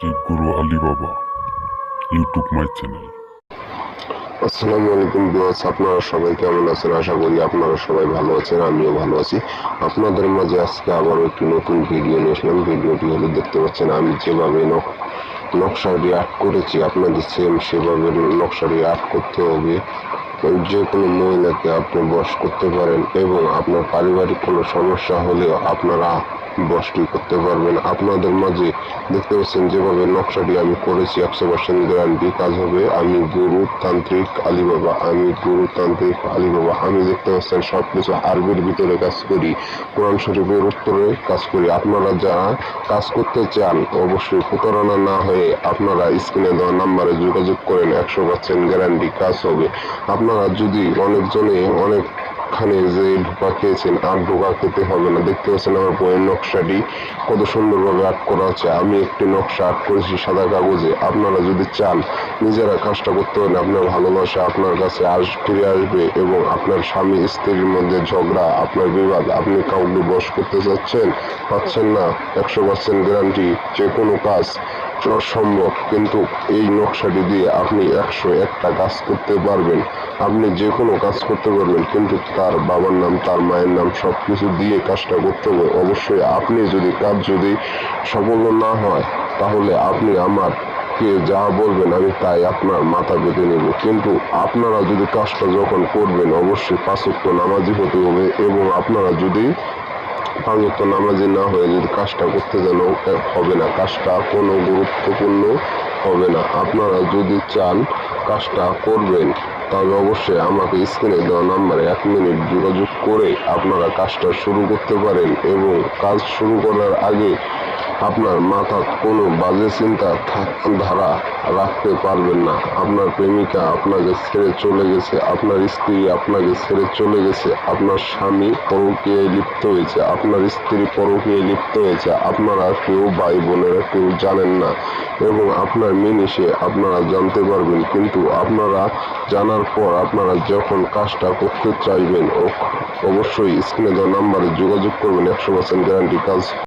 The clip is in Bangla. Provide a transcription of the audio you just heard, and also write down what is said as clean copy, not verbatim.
গুরু আলী বাবা ইউটিউব মাই চ্যানেল। আসসালামু আলাইকুম ভিউয়ার্স, আপনারা সবাই কেমন আছেন? আশা করি আপনারা সবাই ভালো আছেন, আমিও ভালো আছি। আপনাদের মাঝে আজকে আবারও একটি নতুন ভিডিও নিয়ে আসলাম। ভিডিওটি হলো দেখতে পাচ্ছেন আমি যেভাবে নকশাটি আর্ট করেছি, আপনাদের সেভাবে নকশাটি আর্ট করতে হবে। যে কোনো মহিলাকে আপনি বশ করতে পারেন এবং আপনার পারিবারিক কোনো সমস্যা হলেও আপনারা বশটি করতে পারবেন। আপনাদের মাঝে দেখতে পাচ্ছেন যেভাবে নকশাটি আমি করেছি 100% গ্যারান্টি কাজ হবে। আমি গুরুতান্ত্রিক আলী বাবা, আমি দেখতে পাচ্ছেন সবকিছু আরবির ভিতরে কাজ করি, কোরআন শরীফের উত্তরে কাজ করি। আপনারা যারা কাজ করতে চান অবশ্যই প্রতারণা না হয়ে আপনারা স্ক্রিনে দেওয়া নাম্বারে যোগাযোগ করেন, 100% গ্যারান্টি কাজ হবে। আপনারা যদি অনেকখানে যে ধোকা খেয়েছেন, আর ধোকা খেতে হবে না। দেখতে পাচ্ছেন আমার বইয়ের নকশাটি কত সুন্দরভাবে আর্ট করা আছে। আমি একটি নকশা আর্ট করেছি সাদা কাগজে। আপনারা যদি চান নিজেরা কাজটা করতে পারেন, আপনার ভালোবাসা আপনার কাছে ফিরে আসবে এবং আপনার স্বামী স্ত্রীর মধ্যে ঝগড়া, আপনার বিবাদ, আপনি কাউকে বশ করতে চাচ্ছেন, পাচ্ছেন না, 100% গ্যারান্টি যে কোনো কাজ সম্ভব। কিন্তু এই নকশাটি দিয়ে আপনি 101টা কাজ করতে পারবেন। আপনি যে কোনো কাজ করতে পারবেন, কিন্তু তার বাবার নাম, তার মায়ের নাম সব কিছু দিয়ে কাজটা করতে হবে। অবশ্যই আপনি যদি কাজ সফল না হয়, তাহলে আপনি আমাকে যা বলবেন আমি তাই আপনার মাথা পেতে নেব। কিন্তু আপনারা যদি কাজটা যখন করবেন অবশ্যই 5 ওয়াক্ত নামাজি হতে হবে এবং আপনারা যদি 5 ওয়াক্ত নামাজি না হয়ে যদি কাজটা করতে যেন হবে না, কাজটা কোনো গুরুত্বপূর্ণ হবে না। আপনারা যদি চান কাজটা করবেন, তাহলে অবশ্যই আমাকে স্ক্রিনে দেওয়া নাম্বারে 1 মিনিট যোগাযোগ করে আপনারা কাজটা শুরু করতে পারেন। এবং কাজ শুরু করার আগে আপনার মাথা কোনো বাজে চিন্তা ধারা রাখতে পারবেন না। আপনার প্রেমিকা আপনাকে ছেড়ে চলে গেছে, আপনার স্ত্রী আপনাকে ছেড়ে চলে গেছে, আপনার স্বামী পরকীয়ায় লিপ্ত হয়েছে, আপনার স্ত্রী পরকীয়ায় লিপ্ত হয়েছে, আপনারা কেউ ভাই বোনেরা কেউ জানেন না এবং আপনার মিনিশে আপনারা জানতে পারবেন। কিন্তু আপনারা জানার পর আপনারা যখন কাজটা করতে চাইবেন অবশ্যই স্ক্রিনে দেওয়া নাম্বারে যোগাযোগ করবেন, 100% গ্যারান্টি কাজ